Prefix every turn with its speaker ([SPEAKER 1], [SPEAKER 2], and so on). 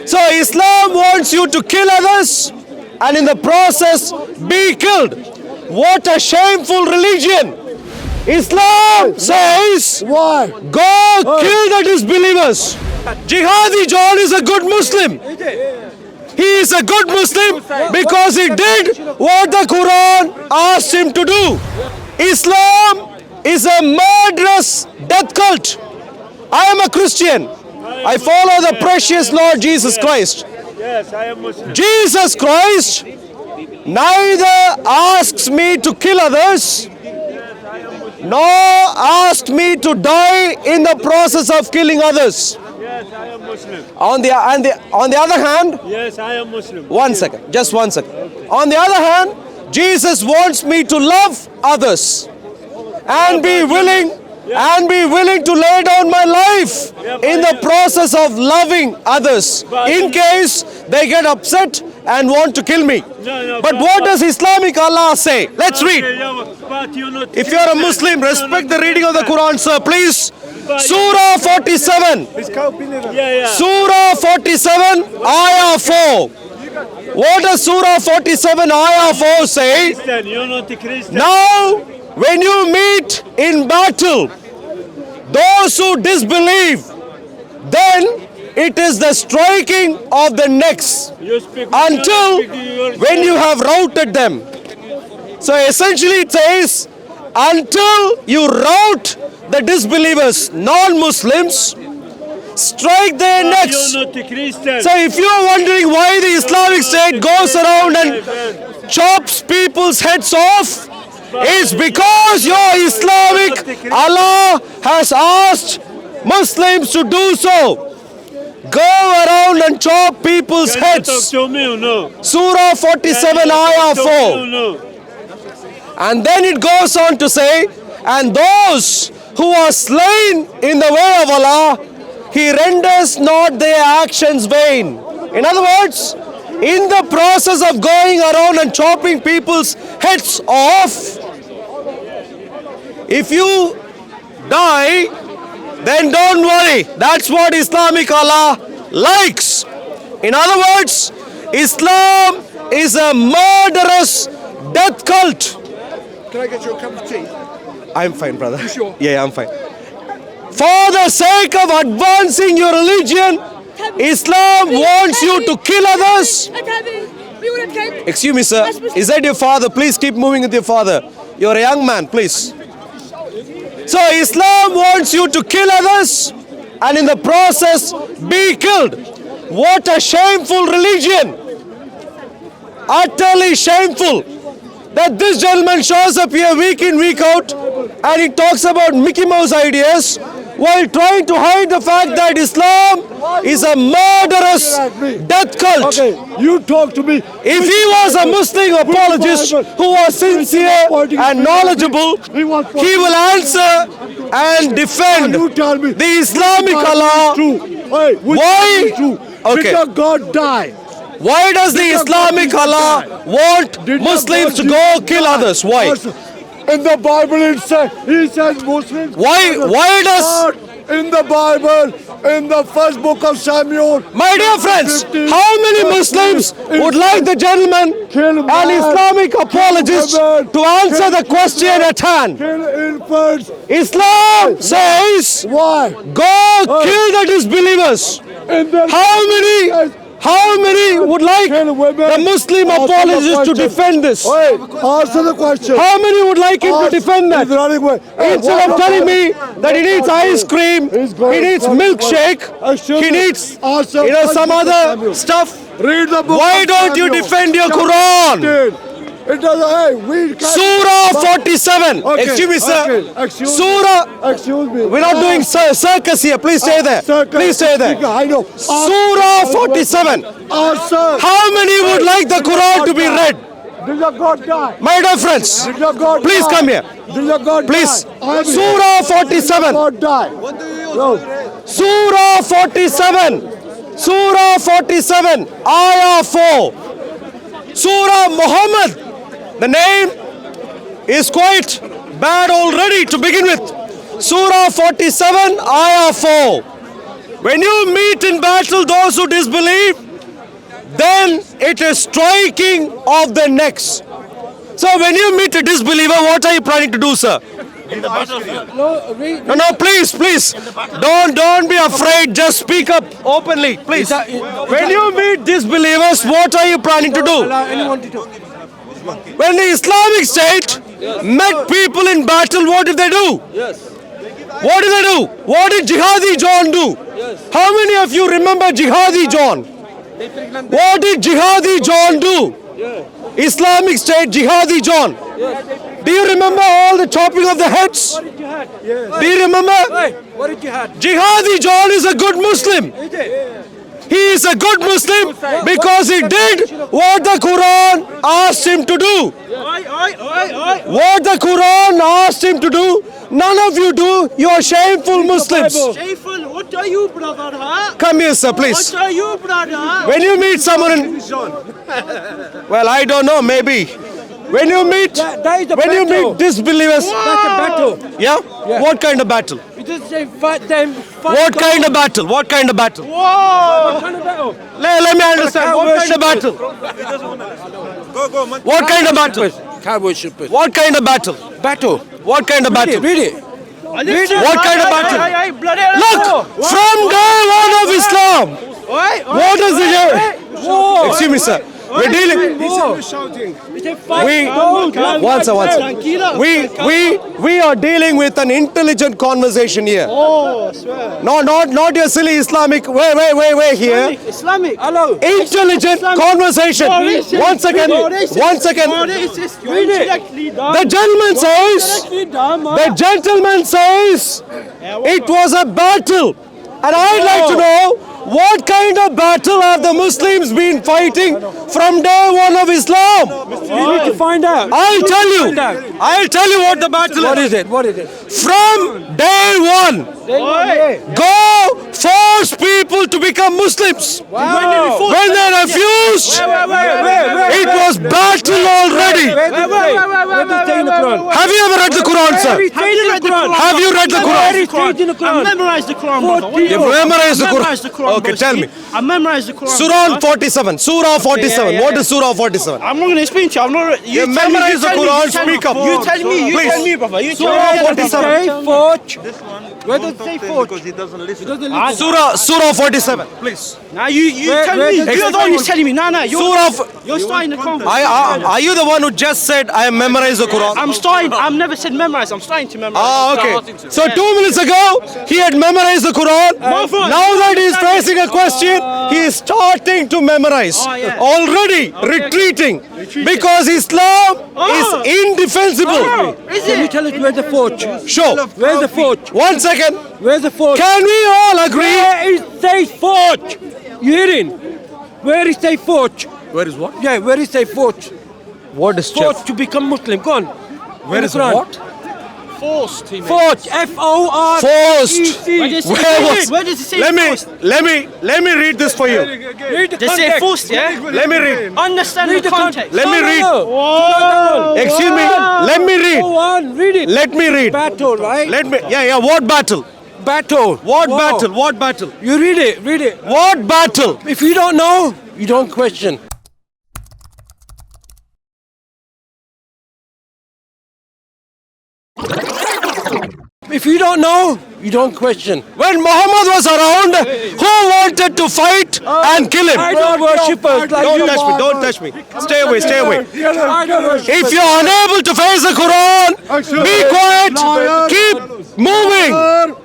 [SPEAKER 1] So Islam wants you to kill others and in the process be killed. What a shameful religion. Islam says,
[SPEAKER 2] Why?
[SPEAKER 1] go kill the disbelievers. Jihadi John is a good Muslim. He is a good Muslim because he did what the Quran asked him to do. Islam is a murderous death cult. I am a Christian. I follow the precious Lord Jesus Christ.
[SPEAKER 3] Yes, I am Muslim.
[SPEAKER 1] Jesus Christ neither asks me to kill others nor asked me to die in the process of killing others.
[SPEAKER 3] Yes, I am Muslim.
[SPEAKER 1] On the other hand,
[SPEAKER 3] Yes, I am Muslim.
[SPEAKER 1] one second, just 1 second. On the other hand, Jesus wants me to love others and be willing to lay down my life in the process of loving others in case they get upset and want to kill me. But what does Islamic Allah say? Let's read. If you are a Muslim, respect the reading of the Quran, sir, please. Surah 47. Surah 47, Ayah 4. What does Surah 47, Ayah 4 say?
[SPEAKER 3] You're not a Christian.
[SPEAKER 1] Now, when you meet in battle, those who disbelieve, then it is the striking of the necks
[SPEAKER 3] You speak
[SPEAKER 1] until when you have routed them. So essentially it says, until you rout the disbelievers, non-Muslims, strike their necks.
[SPEAKER 3] You're not a Christian.
[SPEAKER 1] So if you are wondering why the Islamic State goes around and chops people's heads off, it's because your Islamic Allah has asked Muslims to do so. Go around and chop people's
[SPEAKER 3] Can you talk
[SPEAKER 1] heads.
[SPEAKER 3] to me or no?
[SPEAKER 1] Surah 47, Ayah 4.
[SPEAKER 3] No.
[SPEAKER 1] And then it goes on to say, and those who are slain in the way of Allah, He renders not their actions vain. In other words, in the process of going around and chopping people's heads off, if you die, then don't worry. That's what Islamic Allah likes. In other words, Islam is a murderous death cult.
[SPEAKER 2] Can I get you a cup of tea?
[SPEAKER 1] I'm fine, brother.
[SPEAKER 2] You sure?
[SPEAKER 1] Yeah, I'm fine. For the sake of advancing your religion, Islam wants you to kill others. Excuse me, sir. Is that your father? Please keep moving with your father. You're a young man, please. So Islam wants you to kill others and in the process be killed. What a shameful religion. Utterly shameful. That this gentleman shows up here week in, week out and he talks about Mickey Mouse ideas while trying to hide the fact that Islam is a murderous death cult.
[SPEAKER 2] Okay, you talk to me.
[SPEAKER 1] If he was a Muslim apologist who was sincere and knowledgeable, he will answer and defend
[SPEAKER 2] You tell me.
[SPEAKER 1] the Islamic Allah.
[SPEAKER 2] Hey,
[SPEAKER 1] Why? Okay.
[SPEAKER 2] Did God die?
[SPEAKER 1] Why does the Islamic Allah want Muslims to go kill others? Why?
[SPEAKER 2] In the Bible it says, He says Muslims.
[SPEAKER 1] Why does...
[SPEAKER 2] God, in the Bible, in the first book of Samuel.
[SPEAKER 1] My dear friends, how many Muslims would like the gentleman, an Islamic apologist, to answer the question at hand?
[SPEAKER 2] Kill infants.
[SPEAKER 1] Islam says,
[SPEAKER 2] Why?
[SPEAKER 1] go kill the disbelievers.
[SPEAKER 2] In the
[SPEAKER 1] How many would like
[SPEAKER 2] Kill women.
[SPEAKER 1] the Muslim
[SPEAKER 2] Answer the
[SPEAKER 1] apologist to
[SPEAKER 2] question.
[SPEAKER 1] defend this?
[SPEAKER 2] Wait, answer the question.
[SPEAKER 1] How many would like him to defend that?
[SPEAKER 2] He's running away. Hey,
[SPEAKER 1] Instead of
[SPEAKER 2] what
[SPEAKER 1] telling
[SPEAKER 2] about-
[SPEAKER 1] me that he needs ice cream,
[SPEAKER 2] He's
[SPEAKER 1] he
[SPEAKER 2] going-
[SPEAKER 1] needs milkshake,
[SPEAKER 2] Excuse
[SPEAKER 1] he
[SPEAKER 2] me.
[SPEAKER 1] needs,
[SPEAKER 2] Answer
[SPEAKER 1] some
[SPEAKER 2] first book of
[SPEAKER 1] other
[SPEAKER 2] Samuel.
[SPEAKER 1] stuff.
[SPEAKER 2] Read the book.
[SPEAKER 1] Why
[SPEAKER 2] of
[SPEAKER 1] don't you
[SPEAKER 2] Samuel.
[SPEAKER 1] defend your
[SPEAKER 2] Shut
[SPEAKER 1] Quran?
[SPEAKER 2] up, It doesn't. Hey, we can't.
[SPEAKER 1] Surah 47.
[SPEAKER 2] Okay,
[SPEAKER 1] Excuse me, sir.
[SPEAKER 2] okay, excuse me.
[SPEAKER 1] Surah.
[SPEAKER 2] Excuse me.
[SPEAKER 1] We're not doing circus here. Please stay there.
[SPEAKER 2] Circus.
[SPEAKER 1] Please stay there.
[SPEAKER 2] I know.
[SPEAKER 1] Surah 47.
[SPEAKER 2] Answer.
[SPEAKER 1] How many would like the Quran to be read?
[SPEAKER 2] Did your God die?
[SPEAKER 1] My dear friends,
[SPEAKER 2] Did your God
[SPEAKER 1] please
[SPEAKER 2] die?
[SPEAKER 1] come here.
[SPEAKER 2] Did your God
[SPEAKER 1] Please.
[SPEAKER 2] die? I'm here.
[SPEAKER 1] Surah
[SPEAKER 2] Did your
[SPEAKER 1] 47.
[SPEAKER 2] God die? No.
[SPEAKER 1] Surah 47. Surah 47. Ayah 4. Surah Muhammad. The name is quite bad already to begin with. Surah 47, Ayah 4. When you meet in battle those who disbelieve, then it is striking of their necks. So when you meet a disbeliever, what are you planning to do, sir? No, please. Don't be afraid. Just speak up openly, please. When you meet disbelievers, what are you planning to do? When the Islamic State met people in battle, what did they do? What did they do? What did Jihadi John do? How many of you remember Jihadi John? What did Jihadi John do? Islamic State Jihadi John. Do you remember all the chopping of the heads? Do you remember?
[SPEAKER 4] What did you have?
[SPEAKER 1] Jihadi John is a good Muslim. He is a good Muslim because he did what the Quran asked him to do. What the Quran asked him to do, none of you do. You are shameful Muslims.
[SPEAKER 3] Shameful, what are you, brother? Huh?
[SPEAKER 1] Come here, sir, please.
[SPEAKER 3] What are you, brother?
[SPEAKER 1] When you meet someone in... Well, I don't know, maybe. When you meet disbelievers...
[SPEAKER 4] That's a battle.
[SPEAKER 1] Yeah? What kind of battle?
[SPEAKER 4] You just say fight them.
[SPEAKER 1] What kind of battle? What kind of battle?
[SPEAKER 4] What kind of battle?
[SPEAKER 1] Let me understand. What kind of battle? What kind of battle?
[SPEAKER 4] Cow worshippers.
[SPEAKER 1] What kind of battle?
[SPEAKER 4] Battle.
[SPEAKER 1] What kind of battle?
[SPEAKER 4] Read it.
[SPEAKER 1] What kind of battle? Look, from day one of Islam, what is it? Excuse me, sir. We're dealing. We are dealing with an intelligent conversation here. No, not your silly Islamic. Wait here.
[SPEAKER 3] Islamic.
[SPEAKER 4] Hello.
[SPEAKER 1] Intelligent conversation. One second. The gentleman says it was a battle, and I'd like to know what kind of battle have the Muslims been fighting from day one of Islam?
[SPEAKER 4] You need to find out.
[SPEAKER 1] I'll tell you what the battle is.
[SPEAKER 4] What is it?
[SPEAKER 1] From day one, go force people to become Muslims. When they refused, it was battle already. Have you ever read the Quran, sir? Have you read the Quran?
[SPEAKER 3] I memorized the Quran, brother.
[SPEAKER 1] You've memorized the Quran? Okay, tell me.
[SPEAKER 3] I memorized the Quran.
[SPEAKER 1] Surah 47. Surah 47. What is Surah 47?
[SPEAKER 3] I'm not going to explain to you. I'm not.
[SPEAKER 1] You memorize the Quran. Speak up.
[SPEAKER 3] You tell me. You tell me, brother. You tell
[SPEAKER 1] Surah
[SPEAKER 3] me.
[SPEAKER 1] 47.
[SPEAKER 4] Where does it say forge?
[SPEAKER 5] Because he doesn't listen.
[SPEAKER 1] Surah 47. Please.
[SPEAKER 3] Now you tell me. You're the one who's telling me. No. You're starting the conversation.
[SPEAKER 1] Are you the one who just said I memorized the Quran?
[SPEAKER 3] I'm starting. I've never said memorize. I'm starting to memorize.
[SPEAKER 1] Okay. So 2 minutes ago, he had memorized the Quran. Now that he is facing a question, he is starting to memorize. Already retreating. Because Islam is indefensible.
[SPEAKER 4] Can you tell us where's the forge?
[SPEAKER 1] Sure.
[SPEAKER 4] Where's the forge?
[SPEAKER 1] 1 second.
[SPEAKER 4] Where's the forge?
[SPEAKER 1] Can we all agree?
[SPEAKER 4] Where is say forge? You hearing? Where is say forge?
[SPEAKER 1] Where is what?
[SPEAKER 4] Yeah, where is say forge?
[SPEAKER 1] What is
[SPEAKER 4] Forge to become Muslim. Go on.
[SPEAKER 1] Where is what?
[SPEAKER 3] Forced.
[SPEAKER 4] Forge. F-O-R.
[SPEAKER 1] Forced. Where was?
[SPEAKER 3] Where does it say
[SPEAKER 1] Let me read this for you.
[SPEAKER 4] Read the
[SPEAKER 3] Does it say
[SPEAKER 4] context.
[SPEAKER 3] forced? Yeah.
[SPEAKER 1] Let me read.
[SPEAKER 3] Understand the context.
[SPEAKER 1] Let me read. Excuse me. Let me read.
[SPEAKER 4] Go on, read it.
[SPEAKER 1] Let me read.
[SPEAKER 4] Battle, right?
[SPEAKER 1] Let me. Yeah. What battle?
[SPEAKER 4] Battle.
[SPEAKER 1] What
[SPEAKER 4] Wow.
[SPEAKER 1] battle? What battle?
[SPEAKER 4] You read it. Read it.
[SPEAKER 1] What battle?
[SPEAKER 4] If you don't know, you don't question. If you don't know, you don't question.
[SPEAKER 1] When Muhammad was around, who wanted to fight and kill him?
[SPEAKER 4] Idol worshippers like
[SPEAKER 1] Don't
[SPEAKER 4] you.
[SPEAKER 1] touch me. Don't touch me. Stay away. Stay away.
[SPEAKER 4] Idol worshippers.
[SPEAKER 1] If you're unable to face the Quran, be quiet. Keep moving.